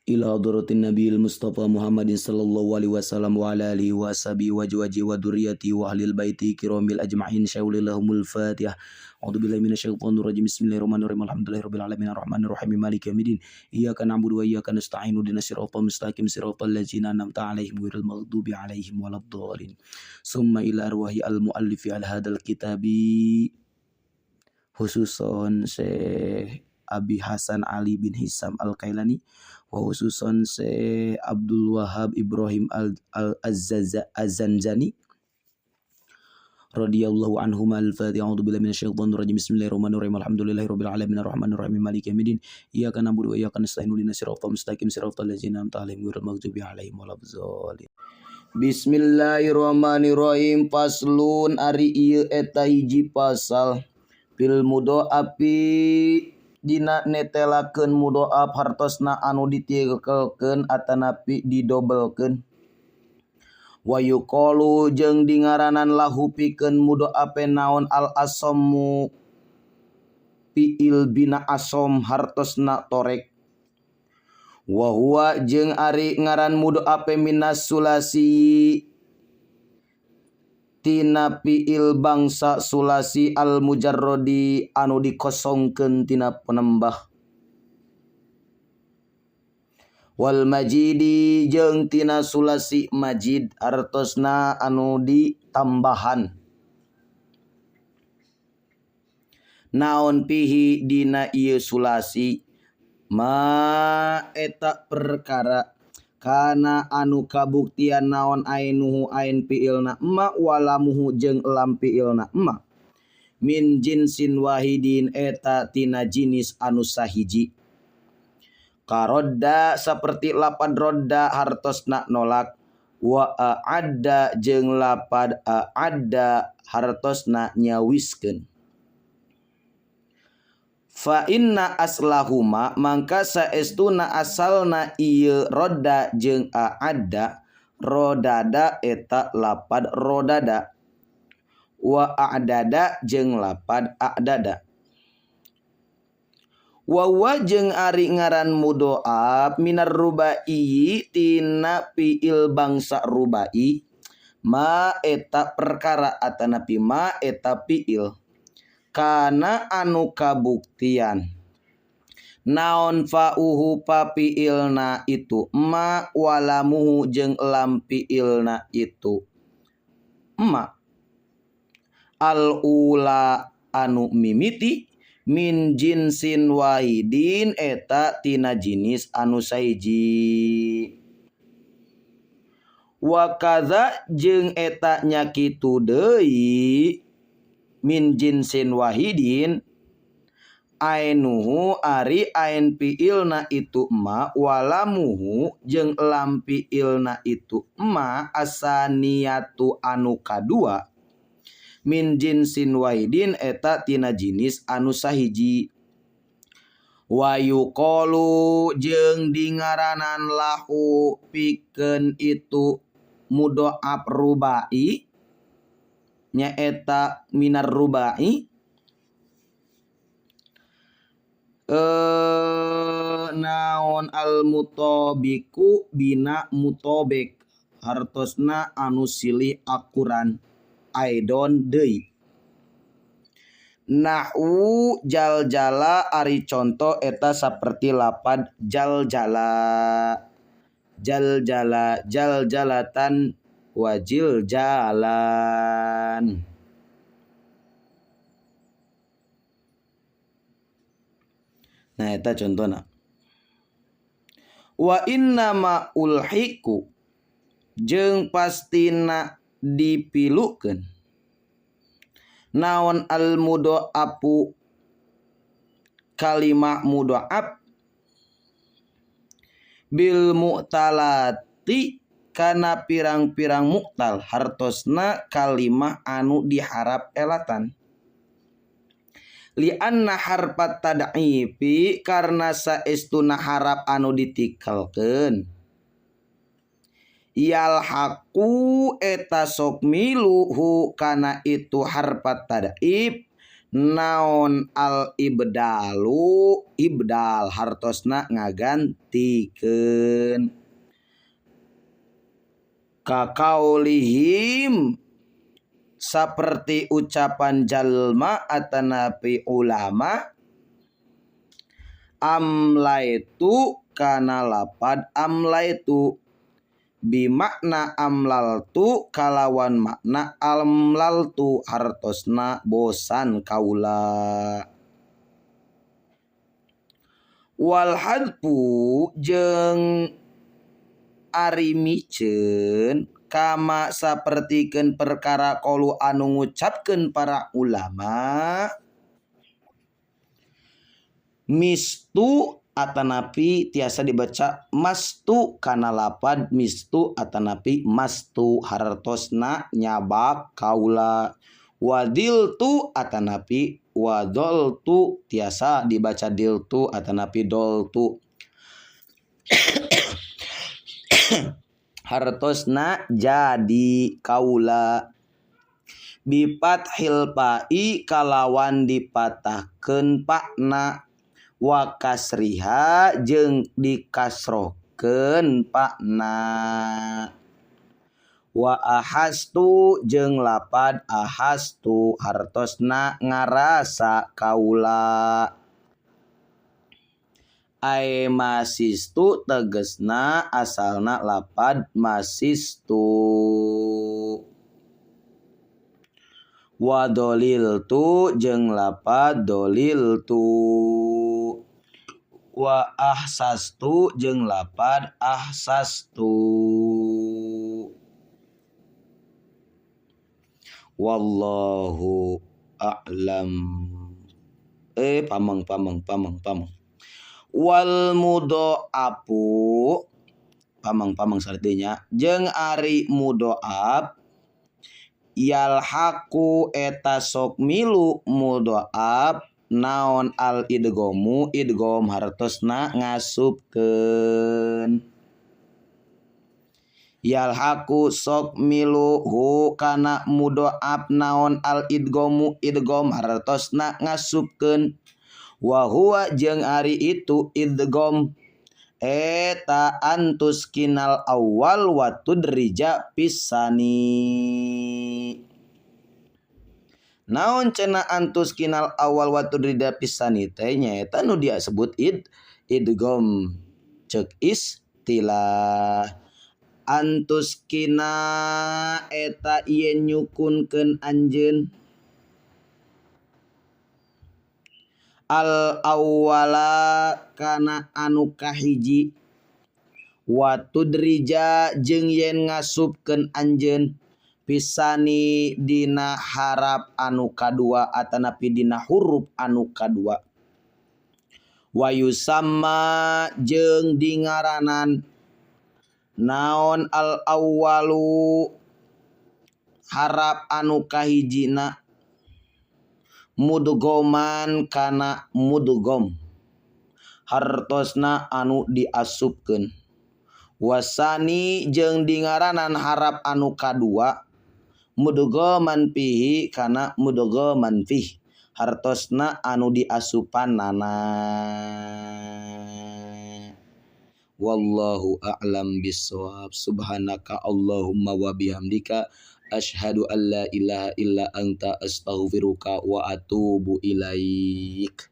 ila hadratin nabiyil mustafa Muhammadin sallallahu alaihi wasallam wa ala alihi wa sahbihi wa jwaji wa durriyati wa ahlil baiti kiramil ajma'in syawlillahumul fatihah. A'udzu billahi minasyaitonir rajim. Bismillahirrahmanirrahim. Alhamdulillahirabbil alamin arrahmanir rahim maliki yaumiddin. Iyyaka na'budu wa iyyaka nasta'in ihdinas siratal mustaqim siratal ladzina an'amta 'alaihim ghairil maghdubi 'alaihim waladdallin. Summa ila arwahi al muallifi al hadal kitabi khususon Syekh Abi Hasan Ali bin Hisam Al-Kailani wa khususon Syekh Abdul Wahab Ibrahim Al-Zanjani radhiyallahu anhum. Al-Fatihah. A'udzu billahi minasyaitonir rajim. Bismillahirrahmanirrahim. Alhamdulillahirabbil alamin arrahmanir rahim maliki yaumiddin. Iyyaka na'budu wa iyyaka nasta'in ihdinas siratal mustaqim siratal ladzina an'amta 'alaihim ghairil maghdubi 'alaihim waladdallin. Bismillahirrahmanirrahim. Faslun ari ieu eta hiji pasal fil mudha'afi dina netelakeun mudha'af hartosna anu ditikelkeun atanapi didobelkeun. Wa yuqalu jeung dingaranan lahu pikeun mudha'afe naon al asammu fiil bina asom hartosna torek. Wa huwa jeung ari ngaran mudha'afe minas sulasi tina fiil bangsa sulasi al mujarrodi anu dikosongkeun tina penembah. Wal majidi jeung tina sulasi majid artosna anu ditambahan. Naon pihi dina ieu sulasi ma eta perkara kana anu kabuktian naon ainuhu ain fiilna ma walamuhu jeung lam fiilna ma min jinsin wahidin eta tina jinis anu sahiji. Karodda saperti lapad rodda hartosna nolak. Wa a'adda jeung lapad a'adda hartosna nyawiskeun. Fa inna aslahuma mangka saestuna asalna ieu rodda jeung a'adda rodada eta lapad rodada. Wa a'dada jeung lapad a'dada. Wa jeung ari ngaran mudha'af minar rubai tina fiil bangsa rubai ma eta perkara atanapi ma eta fiil kana anu kabuktian naon fa'uhu pa fiilna itu ma walamuhu jeung lam fiilna itu ma al ula anu mimiti min jinsin wahidin eta tina jinis anu sahiji. Wa kadza jeung eta nya kitu deui min jinsin wahidin ainuhu ari ain fiilna itu ma walamuhu jeung lam fiilna itu ma asaniyatu anu kadua min jinsin wahidin eta tina jinis anu sahiji. Wa yuqalu jeung dingaranan lahu pikeun itu mudha'af rubai nya eta minar rubai naon al mutabiku bina mutabik hartosna anu silih akuran. Aidon deui nahu jaljala ari contoh eta saperti lapad jaljala jaljala jaljalatan wajil jalan. Nah eta contohna. Wa inna ma ulhiku jeung pastina dipilukeun naon al mudha'afu kalimah mudha'af bil mu'talati kana pirang-pirang mu'tal hartosna kalimah anu diharap elatan. Li anna harfat tad'ifi karna saestuna harap anu ditikelkeun yalhaqu eta sok miluhu kana itu harfat tad'if naon al ibdalu ibdal hartosna ngagantikeun kakaulihim saperti ucapan jalma atanapi ulama amlaitu kana lapad amlaitu bimakna amlaltu kalawan makna amlaltu hartosna bosan kaula wal hadfu jeung ari miceun kama sapertikeun perkara qaulu anu ngucapkeun para ulama mistu atanapi tiasa dibaca mastu kana lapad mistu atanapi mastu hartosna nyabak kaula wadiltu atanapi wadoltu tiasa dibaca diltu atanapi doltu hartosna jadi kaula bifathil pa'i kalawan dipatahkeun pakna wa kasriha jeung dikasrohkeun pakna wa ahastu jeung lapad ahastu hartosna ngarasa kaula ai masistu tegesna asalna lapad masistu wa doliltu jeung lapad doliltu wa ahsastu jeung lapad ahsastu wallahu a'lam pameng wal mudha'afu pameng sartinya jeung ari mudha'af yalhaqu eta sok milu mudha'af naon al idghamu idgham hartosna ngasupkeun yalhaqu sok milu hu kana mudha'af naon al idghamu idgham hartosna ngasupkeun wa huwa jeung ari itu idgham eta antus kinal awal wa tudrija pisani naon cenah antus kinal awal wa tudrija pisani teh nyaeta nu dia sebut idgham ceuk istilah antus kina eta ieu nyukunkeun anjeun al awwala kana anu kahiji wa tudrija jeung yen ngasupkeun anjeun pisani dina harap anu kadua atanapi dina huruf anu kadua wa yusamma jeung dingaranan naon al awwalu harap anu kahijina mudghoman kana mudgham hartosna anu diasupkeun wasani jeung dingaranan harap anu kadua mudghaman fihi kana mudghaman fih hartosna anu diasupanana wallahu a'lam bissawab subhanaka allahumma wa bihamdika asyhadu an la ilaha illa anta astaghfiruka wa atubu ilaik.